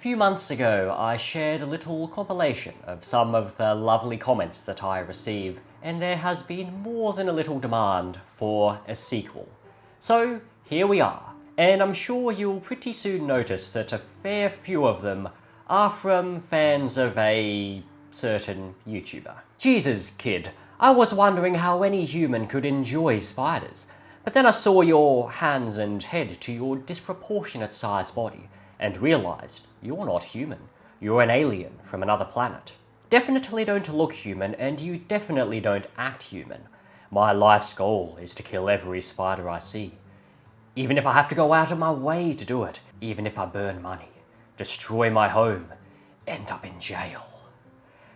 few months ago, I shared a little compilation of some of the lovely comments that I receive, and there has been more than a little demand for a sequel. So, here we are, and I'm sure you'll pretty soon notice that a fair few of them are from fans of a certain YouTuber. Jesus, kid, I was wondering how any human could enjoy spiders, but then I saw your hands and head to your disproportionate sized body, and realised you're not human. You're an alien from another planet. Definitely don't look human, and you definitely don't act human. My life's goal is to kill every spider I see. Even if I have to go out of my way to do it, even if I burn money, destroy my home, end up in jail.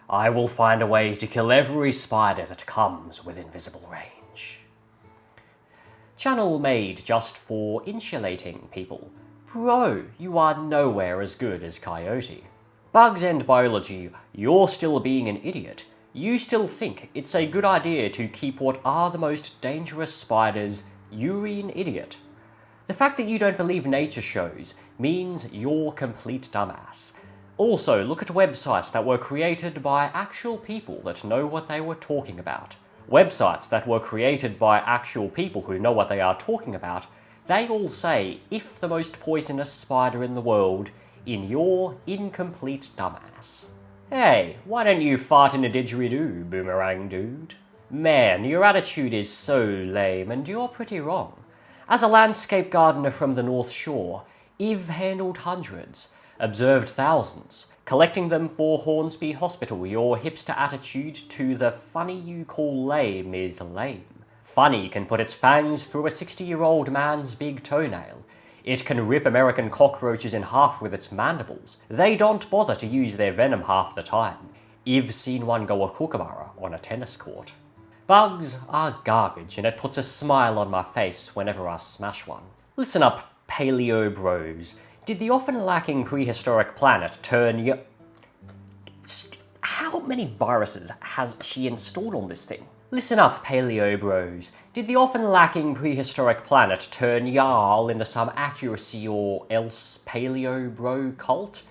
I will find a way to kill every spider that comes within visible range. Channel made just for insulating people. Bro, you are nowhere as good as Coyote. Bugs and biology, you're still being an idiot. You still think it's a good idea to keep what are the most dangerous spiders, you're an idiot. The fact that you don't believe nature shows means you're complete dumbass. Also, look at websites that were created by actual people that know what they were talking about. Websites that were created by actual people who know what they are talking about, they all say, if the most poisonous spider in the world, in your incomplete dumbass. Hey, why don't you fart in a didgeridoo, boomerang dude? Man, your attitude is so lame, and you're pretty wrong. As a landscape gardener from the North Shore, I've handled hundreds, observed thousands. Collecting them for Hornsby Hospital, your hipster attitude to the funny you call lame is lame. Funny can put its fangs through a 60-year-old man's big toenail. It can rip American cockroaches in half with its mandibles. They don't bother to use their venom half the time. I've seen one go a kookaburra on a tennis court. Bugs are garbage, and it puts a smile on my face whenever I smash one. Listen up, paleo bros. Did the often lacking Prehistoric Planet turn How many viruses has she installed on this thing? Listen up, paleo bros. Did the often lacking Prehistoric Planet turn y'all into some accuracy or else paleo bro cult?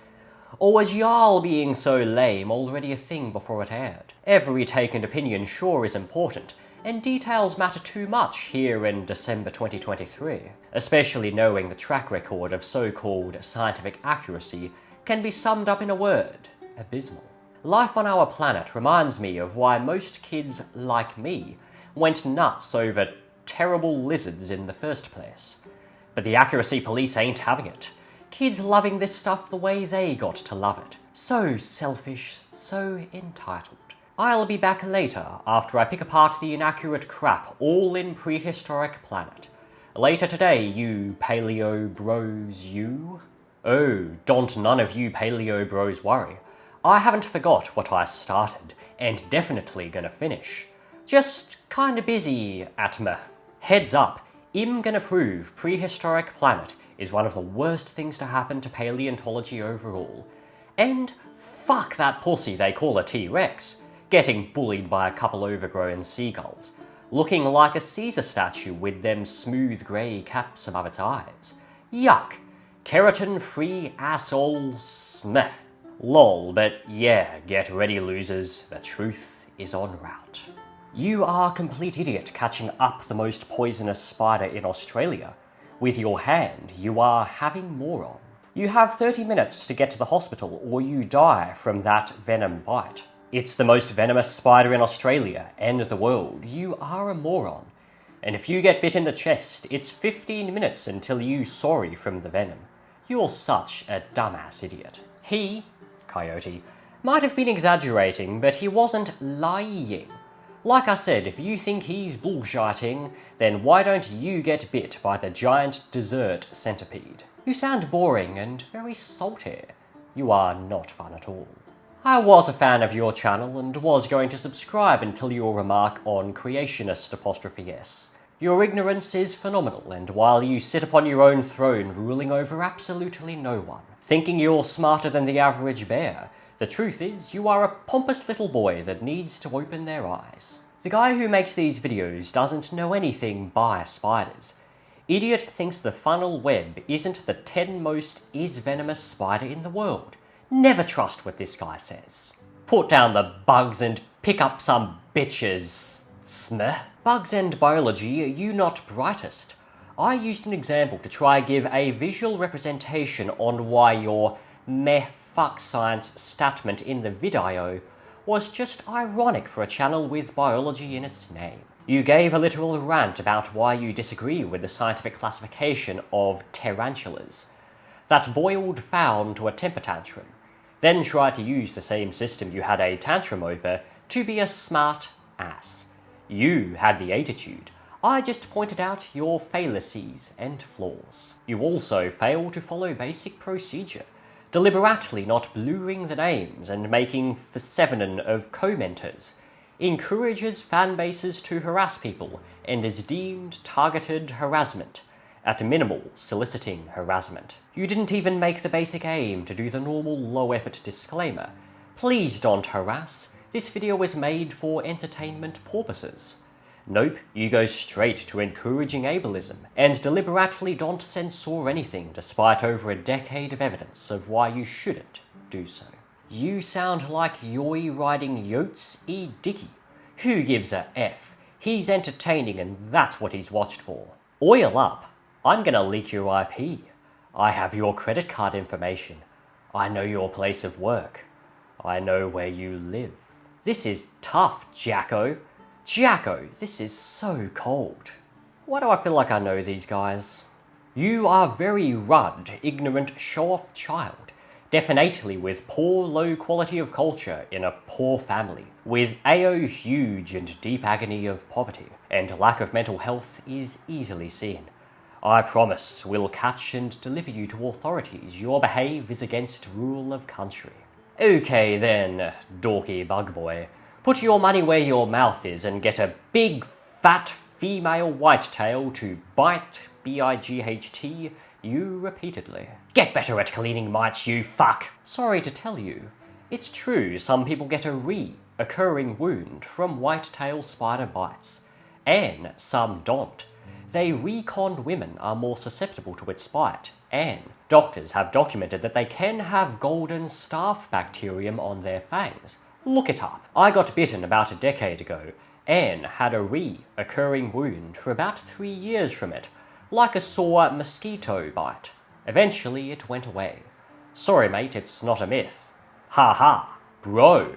Or was y'all being so lame already a thing before it aired? Every take and opinion sure is important, and details matter too much here in December 2023, especially knowing the track record of so-called scientific accuracy can be summed up in a word: abysmal. Life on our planet reminds me of why most kids like me went nuts over terrible lizards in the first place. But the accuracy police ain't having it. Kids loving this stuff the way they got to love it. So selfish, so entitled. I'll be back later after I pick apart the inaccurate crap all in Prehistoric Planet. Later today, you paleo bros, you. Oh, don't none of you paleo bros worry. I haven't forgot what I started, and definitely gonna finish. Just kinda busy at me. Heads up, I'm gonna prove Prehistoric Planet is one of the worst things to happen to paleontology overall. And fuck that pussy they call a T-Rex, getting bullied by a couple overgrown seagulls, looking like a Caesar statue with them smooth grey caps above its eyes. Yuck. Keratin-free asshole smeh. Lol, but yeah, get ready losers, the truth is en route. You are a complete idiot catching up the most poisonous spider in Australia. With your hand, you are having moron. You have 30 minutes to get to the hospital or you die from that venom bite. It's the most venomous spider in Australia and the world. You are a moron. And if you get bit in the chest, it's 15 minutes until you sorry from the venom. You're such a dumbass idiot. He, Coyote, might have been exaggerating, but he wasn't lying. Like I said, if you think he's bullshitting, then why don't you get bit by the giant dessert centipede? You sound boring and very salty. You are not fun at all. I was a fan of your channel and was going to subscribe until your remark on creationist''s. Your ignorance is phenomenal, and while you sit upon your own throne ruling over absolutely no one, thinking you're smarter than the average bear, the truth is you are a pompous little boy that needs to open their eyes. The guy who makes these videos doesn't know anything by spiders. Idiot thinks the funnel web isn't the 10 most venomous spider in the world. Never trust what this guy says. Put down the bugs and pick up some bitches. Smeh. Bugs and biology, you not brightest. I used an example to try give a visual representation on why your meh fuck science statement in the video was just ironic for a channel with biology in its name. You gave a literal rant about why you disagree with the scientific classification of tarantulas. That boiled fowl to a temper tantrum. Then tried to use the same system you had a tantrum over to be a smart ass. You had the attitude. I just pointed out your fallacies and flaws. You also failed to follow basic procedure, deliberately not blurring the names and making feminine of commenters, encourages fan bases to harass people and is deemed targeted harassment, at minimal soliciting harassment. You didn't even make the basic aim to do the normal low-effort disclaimer. Please don't harass. This video was made for entertainment purposes. Nope, you go straight to encouraging ableism, and deliberately don't censor anything despite over a decade of evidence of why you shouldn't do so. You sound like you're riding Yotes E. Dicky. Who gives a F? He's entertaining and that's what he's watched for. Oil up. I'm gonna leak your IP. I have your credit card information. I know your place of work. I know where you live. This is tough, Jacko. Jacko, this is so cold. Why do I feel like I know these guys? You are very rude, ignorant, show-off child. Definitely with poor low quality of culture in a poor family, with AO huge and deep agony of poverty, and lack of mental health is easily seen. I promise we'll catch and deliver you to authorities. Your behave is against rule of country. Okay then, dorky bug boy. Put your money where your mouth is and get a big, fat female whitetail to bite, B-I-G-H-T, you repeatedly. Get better at cleaning mites, you fuck! Sorry to tell you, it's true some people get a re-occurring wound from whitetail spider bites, and some don't. They reconned women are more susceptible to its bite, and doctors have documented that they can have golden staph bacterium on their fangs. Look it up. I got bitten about a decade ago, and had a re-occurring wound for about 3 years from it, like a sore mosquito bite. Eventually it went away. Sorry mate, it's not a myth. Ha ha. Bro.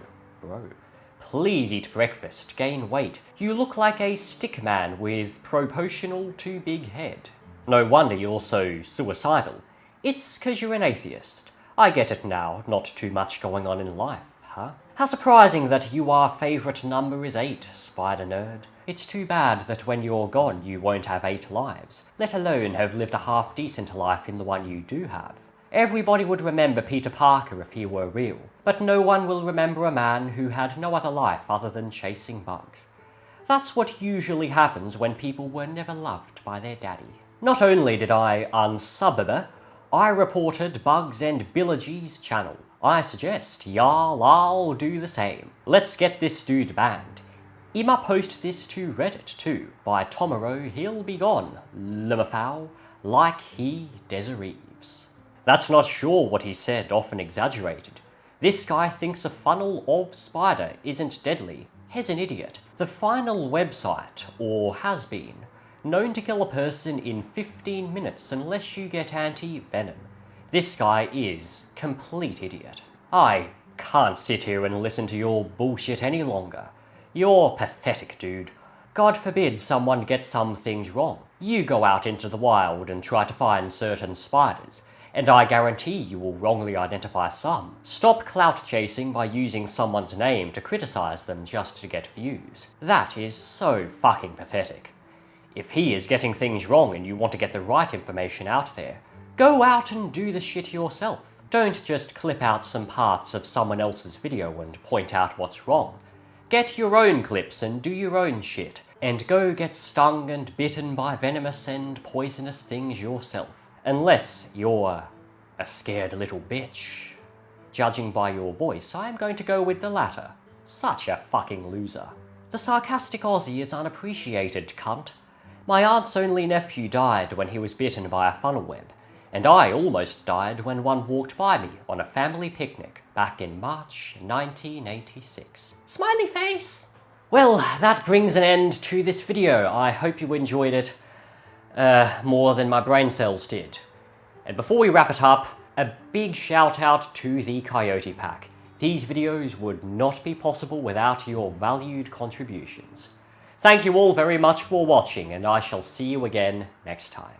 Please eat breakfast, gain weight. You look like a stick man with proportional too big head. No wonder you're so suicidal. It's 'cause you're an atheist. I get it now, not too much going on in life, huh? How surprising that your favourite number is 8, spider nerd. It's too bad that when you're gone you won't have 8 lives, let alone have lived a half-decent life in the one you do have. Everybody would remember Peter Parker if he were real, but no one will remember a man who had no other life other than chasing bugs. That's what usually happens when people were never loved by their daddy. Not only did I unsub, I reported Bugs and Billagy's channel. I suggest y'all all do the same. Let's get this dude banned. I'ma post this to Reddit too. By tomorrow he'll be gone, limmerfowl, like he deserves. That's not sure what he said, often exaggerated. This guy thinks a funnel of spider isn't deadly. He's an idiot. The final website, or has been, known to kill a person in 15 minutes unless you get anti-venom. This guy is complete idiot. I can't sit here and listen to your bullshit any longer. You're pathetic, dude. God forbid someone gets some things wrong. You go out into the wild and try to find certain spiders, and I guarantee you will wrongly identify some. Stop clout chasing by using someone's name to criticize them just to get views. That is so fucking pathetic. If he is getting things wrong and you want to get the right information out there, go out and do the shit yourself. Don't just clip out some parts of someone else's video and point out what's wrong. Get your own clips and do your own shit, and go get stung and bitten by venomous and poisonous things yourself. Unless you're a scared little bitch. Judging by your voice, I'm going to go with the latter. Such a fucking loser. The sarcastic Aussie is unappreciated, cunt. My aunt's only nephew died when he was bitten by a funnel web, and I almost died when one walked by me on a family picnic back in March 1986. Smiley face! Well, that brings an end to this video. I hope you enjoyed it more than my brain cells did. And before we wrap it up, a big shout out to the Coyote Pack. These videos would not be possible without your valued contributions. Thank you all very much for watching, and I shall see you again next time.